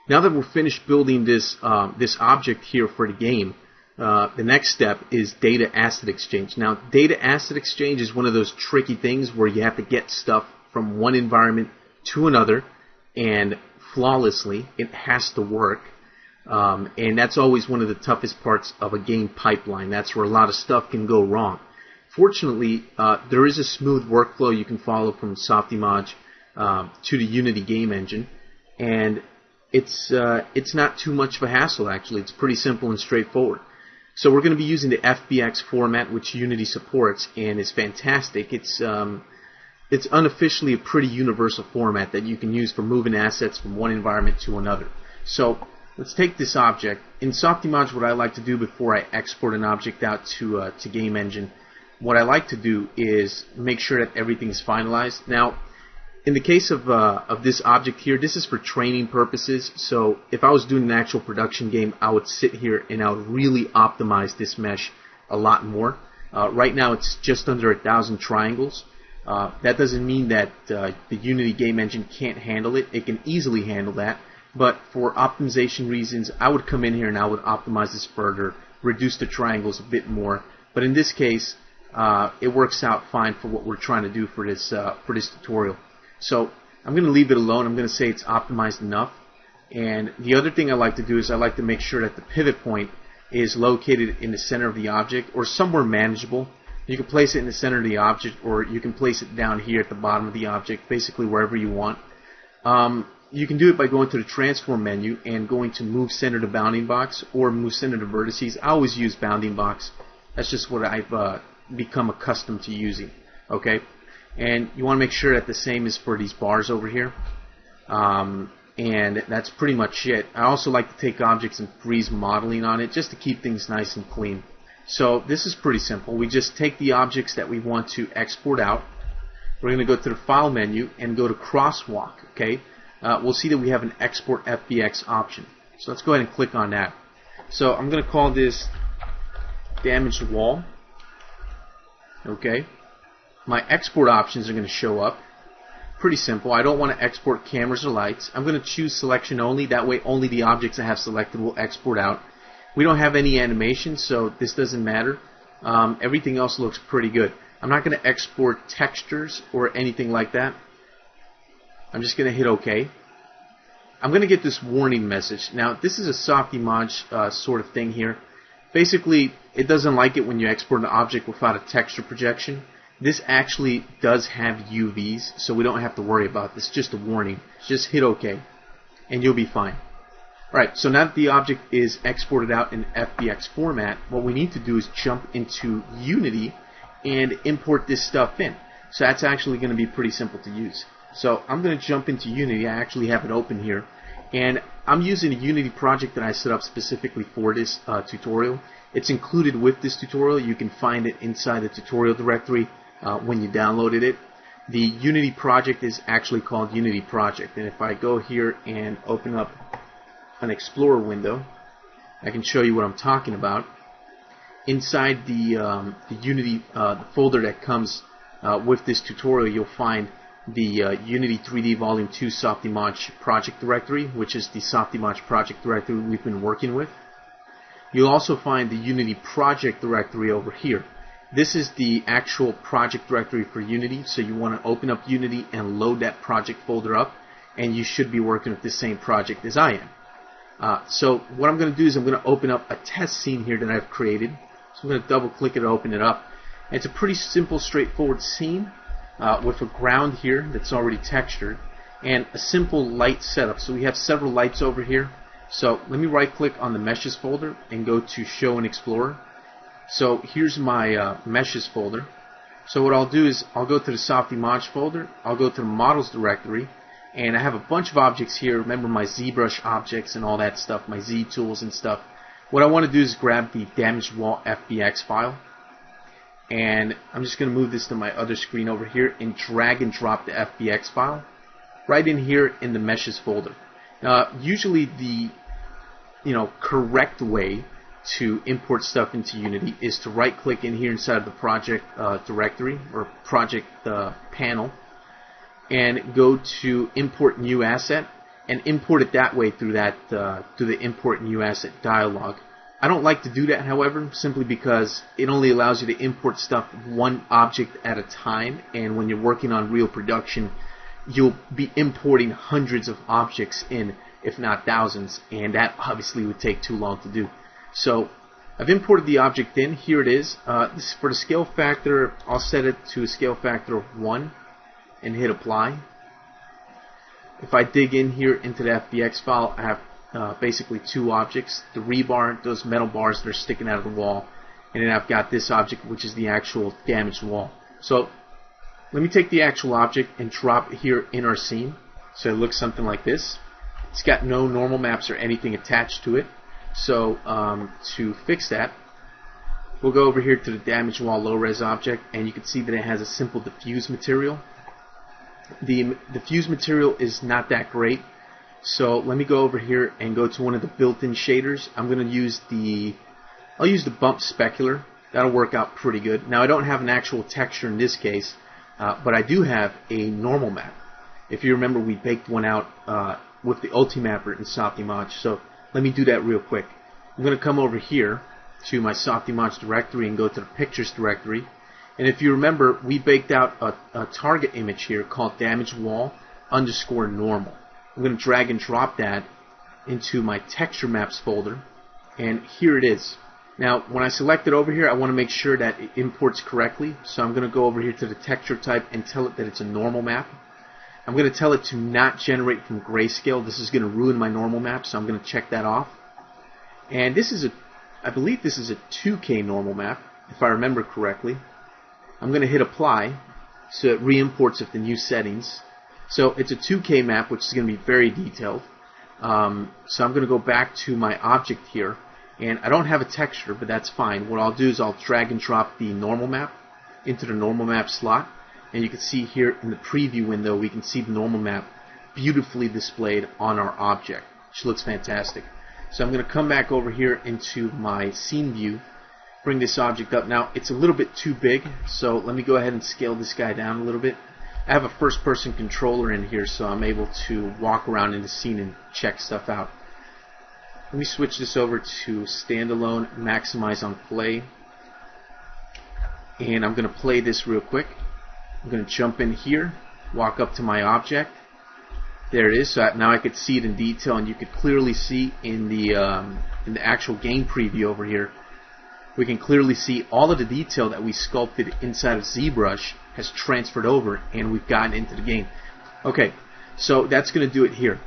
Now that we're finished building this object here for the game, the next step is data asset exchange. Now, data asset exchange is one of those tricky things where you have to get stuff from one environment to another, and flawlessly. It has to work. And that's always one of the toughest parts of a game pipeline. That's where a lot of stuff can go wrong. Fortunately, there is a smooth workflow you can follow from Softimage to the Unity game engine, and it's not too much of a hassle, actually. It's pretty simple and straightforward. So we're going to be using the FBX format, which Unity supports, and it's fantastic. It's unofficially a pretty universal format that you can use for moving assets from one environment to another. So let's take this object. In Softimage, what I like to do before I export an object out to Game Engine, what I like to do is make sure that everything's finalized. Now, in the case of this object here, this is for training purposes. So if I was doing an actual production game, I would sit here and I would really optimize this mesh a lot more. Right now, it's just under 1,000 triangles. That doesn't mean that the Unity game engine can't handle it. It can easily handle that. But for optimization reasons, I would come in here and I would optimize this further, reduce the triangles a bit more. But in this case, it works out fine for what we're trying to do for this tutorial. So I'm going to leave it alone. I'm going to say it's optimized enough. And the other thing I like to do is I like to make sure that the pivot point is located in the center of the object or somewhere manageable. You can place it in the center of the object, or you can place it down here at the bottom of the object, basically wherever you want. You can do it by going to the transform menu and going to move center to bounding box or move center to vertices. I always use bounding box. That's just what I've become accustomed to using. Okay, and you want to make sure that the same is for these bars over here. And that's pretty much it. I also like to take objects and freeze modeling on it just to keep things nice and clean. So this is pretty simple. We just take the objects that we want to export out. We're going to go to the File menu and go to Crosswalk. Okay, we'll see that we have an Export FBX option. So let's go ahead and click on that. So I'm going to call this Damaged Wall. Okay, my export options are going to show up. Pretty simple. I don't want to export cameras or lights. I'm going to choose selection only. That way only the objects I have selected will export out. We don't have any animation, so this doesn't matter. Everything else looks pretty good. I'm not going to export textures or anything like that. I'm just going to hit OK. I'm going to get this warning message. Now, this is a Softimage sort of thing here. Basically, it doesn't like it when you export an object without a texture projection. This actually does have UVs, so we don't have to worry about this. Just a warning. Just hit OK, and you'll be fine. Alright, so now that the object is exported out in FBX format, what we need to do is jump into Unity and import this stuff in. So that's actually going to be pretty simple to use. So I'm going to jump into Unity. I actually have it open here. And I'm using a Unity project that I set up specifically for this tutorial. It's included with this tutorial. You can find it inside the tutorial directory when you downloaded it. The Unity project is actually called Unity Project. And if I go here and open up an Explorer window, I can show you what I'm talking about. Inside the Unity folder that comes with this tutorial, you'll find the Unity 3D Volume 2 Softimage project directory, which is the Softimage project directory we've been working with. You'll also find the Unity project directory over here. This is the actual project directory for Unity, so you want to open up Unity and load that project folder up, and you should be working with the same project as I am. So what I'm going to do is I'm going to open up a test scene here that I've created. So I'm going to double click it and open it up. And it's a pretty simple, straightforward scene with a ground here that's already textured and a simple light setup. So we have several lights over here. So let me right click on the meshes folder and go to show in Explorer. So here's my meshes folder. So what I'll do is I'll go to the Softimage folder, I'll go to the models directory, and I have a bunch of objects here. Remember my ZBrush objects and all that stuff, my Z tools and stuff. What I want to do is grab the Damaged Wall FBX file, and I'm just going to move this to my other screen over here and drag and drop the FBX file right in here in the meshes folder. Usually the correct way to import stuff into Unity is to right click in here inside of the project directory or project panel and go to import new asset, and import it that way through the import new asset dialog. I don't like to do that, however, simply because it only allows you to import stuff one object at a time, and when you're working on real production, you'll be importing hundreds of objects in, if not thousands, and that obviously would take too long to do. So I've imported the object in. Here it is. This is for the scale factor. I'll set it to a scale factor of 1 and hit apply. If I dig in here into the FBX file, I have basically two objects: the rebar, those metal bars that are sticking out of the wall, and then I've got this object, which is the actual damaged wall. So let me take the actual object and drop it here in our scene. So it looks something like this. It's got no normal maps or anything attached to it. So to fix that, we'll go over here to the damaged wall low res object, and you can see that it has a simple diffuse material. The diffuse material is not that great, so let me go over here and go to one of the built-in shaders. I'm going to use I'll use the bump specular. That'll work out pretty good. Now I don't have an actual texture in this case, but I do have a normal map. If you remember, we baked one out with the Ultimapper in Softimage. So let me do that real quick. I'm going to come over here to my Softimage directory and go to the pictures directory. And if you remember, we baked out a target image here called damaged wall underscore normal. I'm going to drag and drop that into my texture maps folder, and here it is. Now when I select it over here, I want to make sure that it imports correctly, so I'm going to go over here to the texture type and tell it that it's a normal map. I'm going to tell it to not generate from grayscale. This is going to ruin my normal map, so I'm going to check that off. And this is I believe this is a 2K normal map, if I remember correctly. I'm going to hit apply, so it re-imports with the new settings. So it's a 2K map, which is going to be very detailed. So I'm going to go back to my object here, and I don't have a texture, but that's fine. What I'll do is I'll drag and drop the normal map into the normal map slot, and you can see here in the preview window, we can see the normal map beautifully displayed on our object, which looks fantastic. So I'm going to come back over here into my scene view, bring this object up. Now it's a little bit too big, so let me go ahead and scale this guy down a little bit. I have a first-person controller in here, so I'm able to walk around in the scene and check stuff out. Let me switch this over to standalone, maximize on play, and I'm going to play this real quick. I'm going to jump in here, walk up to my object. There it is. So now I could see it in detail, and you could clearly see in the actual game preview over here. We can clearly see all of the detail that we sculpted inside of ZBrush has transferred over, and we've gotten into the game. Okay, so that's going to do it here.